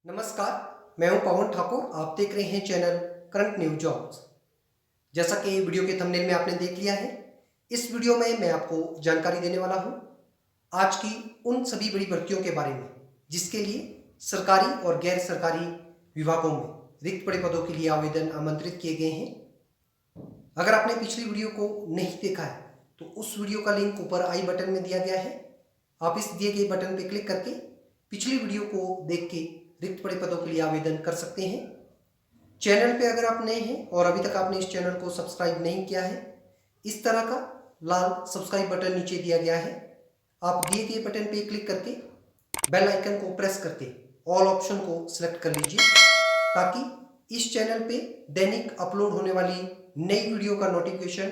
नमस्कार, मैं हूं पवन ठाकुर। आप देख रहे हैं चैनल करंट न्यूज जॉब्स। जैसा कि वीडियो के थंबनेल में आपने देख लिया है, इस वीडियो में मैं आपको जानकारी देने वाला हूं आज की उन सभी बड़ी भर्तियों के बारे में जिसके लिए सरकारी और गैर सरकारी विभागों में रिक्त पड़े पदों के लिए आवेदन आमंत्रित किए गए हैं। अगर आपने पिछली वीडियो को नहीं देखा है तो उस वीडियो का लिंक ऊपर आई बटन में दिया गया है। आप इस दिए गए बटन पर क्लिक करके पिछली वीडियो को देख के रिक्त पड़े पदों के लिए आवेदन कर सकते हैं। चैनल पे अगर आप नए हैं और अभी तक आपने इस चैनल को सब्सक्राइब नहीं किया है, इस तरह का लाल सब्सक्राइब बटन नीचे दिया गया है। आप दिए गए बटन पे क्लिक करके बेल आइकन को प्रेस करके ऑल ऑप्शन को सिलेक्ट कर लीजिए ताकि इस चैनल पे दैनिक अपलोड होने वाली नई वीडियो का नोटिफिकेशन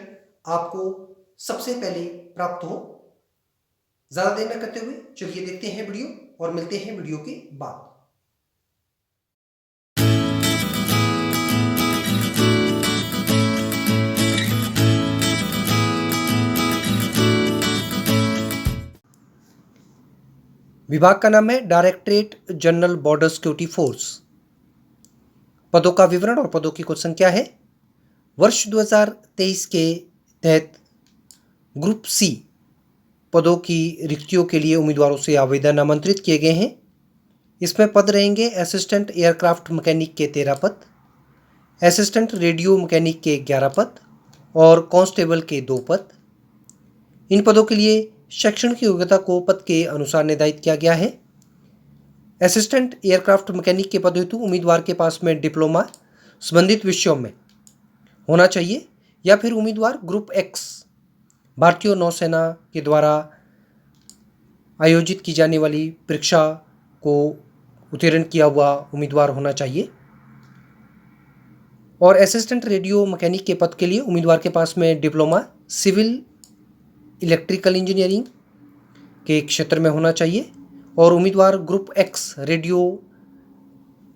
आपको सबसे पहले प्राप्त हो। ज़्यादा देर न करते हुए चलिए देखते हैं वीडियो और मिलते हैं वीडियो के बाद। विभाग का नाम है directorate general border security force. पदों का विवरण और पदों की कुल संख्या है। वर्ष 2023 के तहत ग्रुप सी पदों की रिक्तियों के लिए उम्मीदवारों से आवेदन आमंत्रित किए गए हैं। इसमें पद रहेंगे असिस्टेंट एयरक्राफ्ट मैकेनिक के 13 पद, असिस्टेंट रेडियो मैकेनिक के 11 पद और कांस्टेबल के 2 पद। इन पदों के लिए शैक्षणिक योग्यता को पद के अनुसार निर्धारित किया गया है। असिस्टेंट एयरक्राफ्ट मैकेनिक के पद हेतु उम्मीदवार के पास में डिप्लोमा संबंधित विषयों में होना चाहिए या फिर उम्मीदवार ग्रुप एक्स भारतीय नौसेना के द्वारा आयोजित की जाने वाली परीक्षा को उत्तीर्ण किया हुआ उम्मीदवार होना चाहिए। और असिस्टेंट रेडियो मैकेनिक के पद के लिए उम्मीदवार के पास में डिप्लोमा सिविल इलेक्ट्रिकल इंजीनियरिंग के क्षेत्र में होना चाहिए और उम्मीदवार group x radio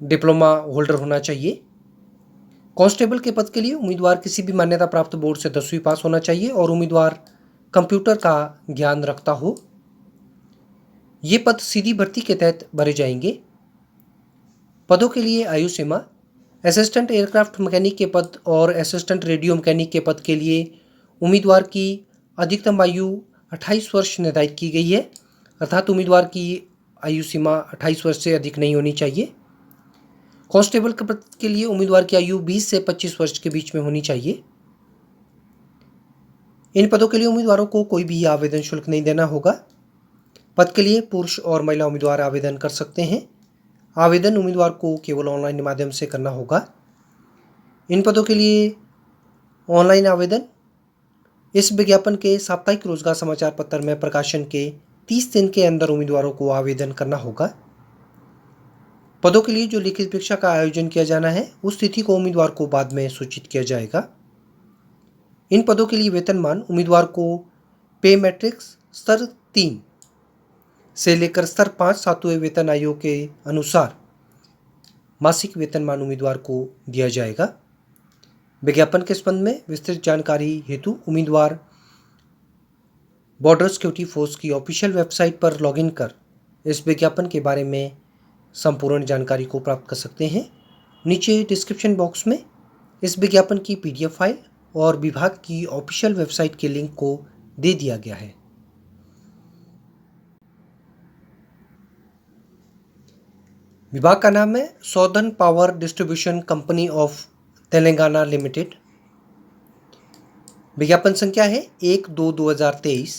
diploma holder होना चाहिए। कांस्टेबल के पद के लिए उम्मीदवार किसी भी मान्यता प्राप्त बोर्ड से 10वीं पास होना चाहिए और उम्मीदवार कंप्यूटर का ज्ञान रखता हो। ये पद सीधी भर्ती के तहत भरे जाएंगे। पदों के लिए आयु सीमा असिस्टेंट एयरक्राफ्ट मैकेनिक के पद और असिस्टेंट रेडियो मैकेनिक के पद के लिए उम्मीदवार की अधिकतम आयु 28 वर्ष निर्धारित की गई है, अर्थात उम्मीदवार की आयु सीमा 28 वर्ष से अधिक नहीं होनी चाहिए। कांस्टेबल के पद के लिए उम्मीदवार की आयु 20 से 25 वर्ष के बीच में होनी चाहिए। इन पदों के लिए उम्मीदवारों को कोई भी आवेदन शुल्क नहीं देना होगा। पद के लिए पुरुष और महिला उम्मीदवार आवेदन कर सकते हैं। आवेदन उम्मीदवार को केवल ऑनलाइन माध्यम से करना होगा। इन पदों के लिए ऑनलाइन आवेदन इस विज्ञापन के साप्ताहिक रोजगार समाचार पत्र में प्रकाशन के 30 दिन के अंदर उम्मीदवारों को आवेदन करना होगा। पदों के लिए जो लिखित परीक्षा का आयोजन किया जाना है उस तिथि को उम्मीदवार को बाद में सूचित किया जाएगा। इन पदों के लिए वेतनमान उम्मीदवार को पे मैट्रिक्स स्तर 3 से लेकर स्तर 5 सातवें वेतन आयोग के अनुसार मासिक वेतनमान उम्मीदवार को दिया जाएगा। विज्ञापन के संबंध में विस्तृत जानकारी हेतु उम्मीदवार बॉर्डर सिक्योरिटी फोर्स की ऑफिशियल वेबसाइट पर लॉगिन कर इस विज्ञापन के बारे में संपूर्ण जानकारी को प्राप्त कर सकते हैं। नीचे डिस्क्रिप्शन बॉक्स में इस विज्ञापन की PDF फाइल और विभाग की ऑफिशियल वेबसाइट के लिंक को दे दिया गया है। विभाग का नाम है सौदर्न power distribution company of Telangana limited. विज्ञापन संख्या है 1/2/2023।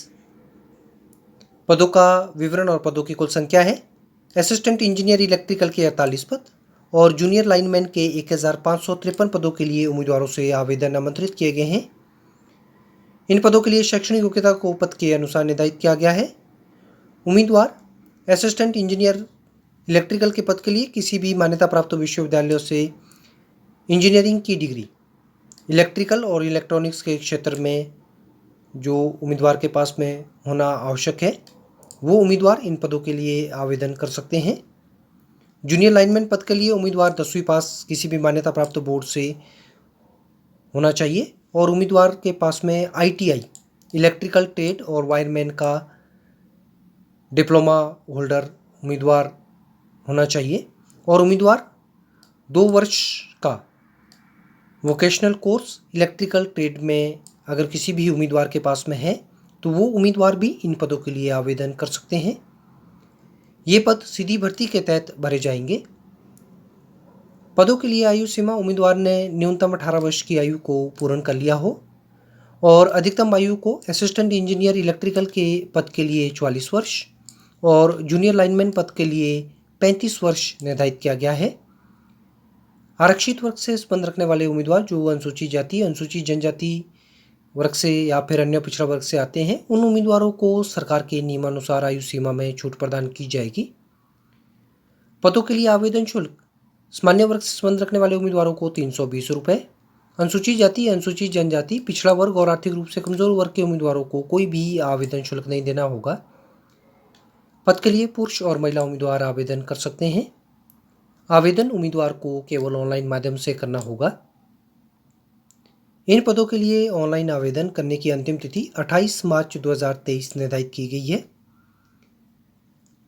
पदों का विवरण और पदों की कुल संख्या है। असिस्टेंट इंजीनियर इलेक्ट्रिकल के 48 पद और जूनियर लाइनमैन के 1553 पदों के लिए उम्मीदवारों से आवेदन आमंत्रित किए गए हैं। इन पदों के लिए शैक्षणिक योग्यता को पद के अनुसार निर्धारित किया गया है। उम्मीदवार असिस्टेंट इंजीनियर इलेक्ट्रिकल के पद के लिए किसी भी मान्यता प्राप्त विश्वविद्यालयों से इंजीनियरिंग की डिग्री इलेक्ट्रिकल और इलेक्ट्रॉनिक्स के क्षेत्र में जो उम्मीदवार के पास में होना आवश्यक है वो उम्मीदवार इन पदों के लिए आवेदन कर सकते हैं। जूनियर लाइनमैन पद के लिए उम्मीदवार 10वीं पास किसी भी मान्यता प्राप्त बोर्ड से होना चाहिए और उम्मीदवार के पास में ITI इलेक्ट्रिकल ट्रेड और वायरमैन का डिप्लोमा होल्डर उम्मीदवार होना चाहिए और उम्मीदवार 2 वर्ष का वोकेशनल कोर्स इलेक्ट्रिकल ट्रेड में अगर किसी भी उम्मीदवार के पास में है तो वो उम्मीदवार भी इन पदों के लिए आवेदन कर सकते हैं। ये पद सीधी भर्ती के तहत भरे जाएंगे। पदों के लिए आयु सीमा उम्मीदवार ने न्यूनतम 18 वर्ष की आयु को पूर्ण कर लिया हो और अधिकतम आयु को असिस्टेंट इंजीनियर इलेक्ट्रिकल के पद के लिए 44 वर्ष और जूनियर लाइनमैन पद के लिए 35 वर्ष निर्धारित किया गया है। आरक्षित वर्ग से संबंध रखने वाले उम्मीदवार जो अनुसूचित जाति, अनुसूचित जनजाति वर्ग से या फिर अन्य पिछड़ा वर्ग से आते हैं, उन उम्मीदवारों को सरकार के नियमानुसार आयु सीमा में छूट प्रदान की जाएगी। पदों के लिए आवेदन शुल्क सामान्य वर्ग से संबंध रखने वाले उम्मीदवारों को 320 रुपये, अनुसूचित जाति, अनुसूचित जनजाति, पिछड़ा वर्ग और आर्थिक रूप से कमजोर वर्ग के उम्मीदवारों को कोई भी आवेदन शुल्क नहीं देना होगा। पद के लिए पुरुष और महिला उम्मीदवार आवेदन कर सकते हैं। आवेदन उम्मीदवार को केवल ऑनलाइन माध्यम से करना होगा। इन पदों के लिए ऑनलाइन आवेदन करने की अंतिम तिथि 28 मार्च 2023 निर्धारित की गई है।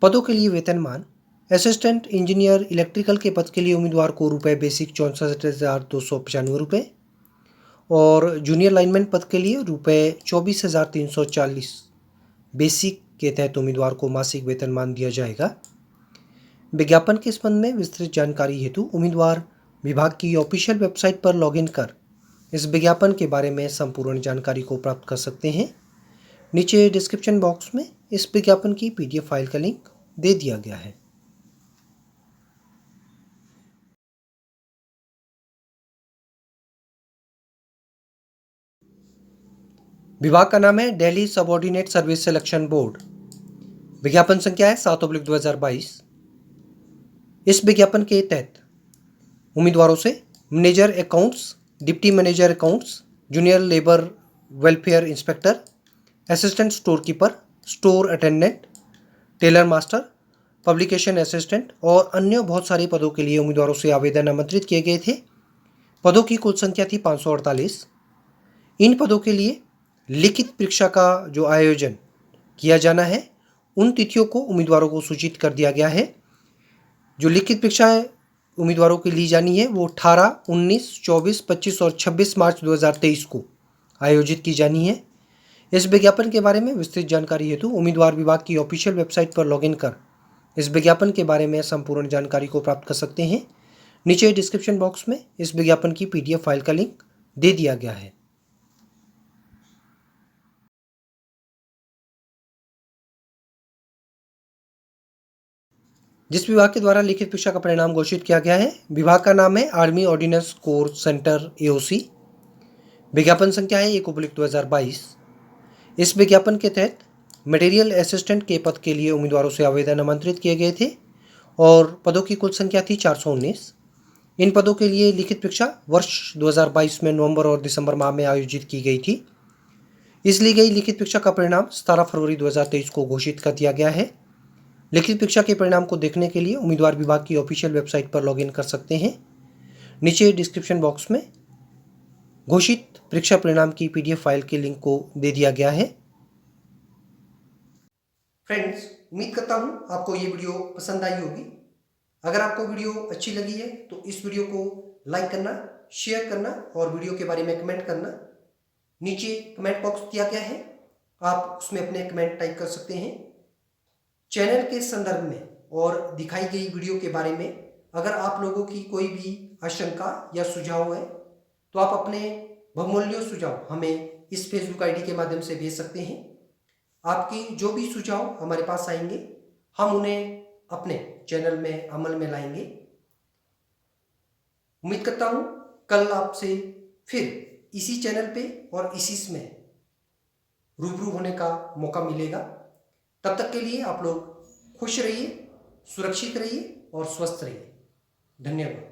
पदों के लिए वेतनमान असिस्टेंट इंजीनियर इलेक्ट्रिकल के पद के लिए उम्मीदवार को रुपये बेसिक 64,295 रुपये और जूनियर लाइनमैन पद के लिए रुपये 24,340 बेसिक के तहत उम्मीदवार को मासिक वेतनमान दिया जाएगा। विज्ञापन के संबंध में विस्तृत जानकारी हेतु उम्मीदवार विभाग की ऑफिशियल वेबसाइट पर लॉगिन कर इस विज्ञापन के बारे में संपूर्ण जानकारी को प्राप्त कर सकते हैं। नीचे डिस्क्रिप्शन बॉक्स में इस विज्ञापन की PDF फाइल का लिंक दे दिया गया है। विभाग का नाम है Delhi subordinate service selection board. विज्ञापन संख्या है 7/2022। इस विज्ञापन के तहत उम्मीदवारों से manager accounts, deputy manager accounts, junior labour welfare inspector, assistant store keeper, store attendant, tailor master, publication assistant और अन्य बहुत सारे पदों के लिए उम्मीदवारों से आवेदन आमंत्रित किए गए थे। पदों की कुल संख्या थी 548। इन पदों के लिए लिखित परीक्षा का जो आयोजन किया जाना है उन तिथियों को उम्मीदवारों को सूचित कर दिया गया है। जो लिखित परीक्षाएं उम्मीदवारों की ली जानी है वो 18, 19, 24, 25 और 26 मार्च 2023 को आयोजित की जानी है। इस विज्ञापन के बारे में विस्तृत जानकारी हेतु उम्मीदवार विभाग की ऑफिशियल वेबसाइट पर लॉगिन कर इस विज्ञापन के बारे में संपूर्ण जानकारी को प्राप्त कर सकते हैं। नीचे डिस्क्रिप्शन बॉक्स में इस विज्ञापन की PDF फाइल का लिंक दे दिया गया है। जिस विभाग के द्वारा लिखित परीक्षा का परिणाम घोषित किया गया है, विभाग का नाम है army ordinance core centre AOC। विज्ञापन संख्या है 1/2022। इस विज्ञापन के तहत मटेरियल असिस्टेंट के पद के लिए उम्मीदवारों से आवेदन आमंत्रित किए गए थे और पदों की कुल संख्या थी 419। इन पदों के लिए लिखित परीक्षा वर्ष 2022 में नवंबर और दिसंबर माह में आयोजित की गई थी। इसलिए गई लिखित परीक्षा का परिणाम 17 फरवरी 2023 को घोषित कर दिया गया है। लिखित परीक्षा के परिणाम को देखने के लिए उम्मीदवार विभाग की ऑफिशियल वेबसाइट पर लॉगिन कर सकते हैं। नीचे डिस्क्रिप्शन बॉक्स में घोषित परीक्षा परिणाम की PDF फाइल के लिंक को दे दिया गया है। फ्रेंड्स, उम्मीद करता हूं आपको ये वीडियो पसंद आई होगी। अगर आपको वीडियो अच्छी लगी है तो इस वीडियो को लाइक करना, शेयर करना और वीडियो के बारे में कमेंट करना। नीचे कमेंट बॉक्स दिया गया है, आप उसमें अपने कमेंट टाइप कर सकते हैं। चैनल के संदर्भ में और दिखाई गई वीडियो के बारे में अगर आप लोगों की कोई भी आशंका या सुझाव है तो आप अपने बहुमूल्य सुझाव हमें इस फेसबुक ID के माध्यम से भेज सकते हैं। आपकी जो भी सुझाव हमारे पास आएंगे हम उन्हें अपने चैनल में अमल में लाएंगे। उम्मीद करता हूं कल आपसे फिर इसी चैनल पे और इसी में रूबरू होने का मौका मिलेगा। तब तक के लिए आप लोग खुश रहिए, सुरक्षित रहिए और स्वस्थ रहिए। धन्यवाद।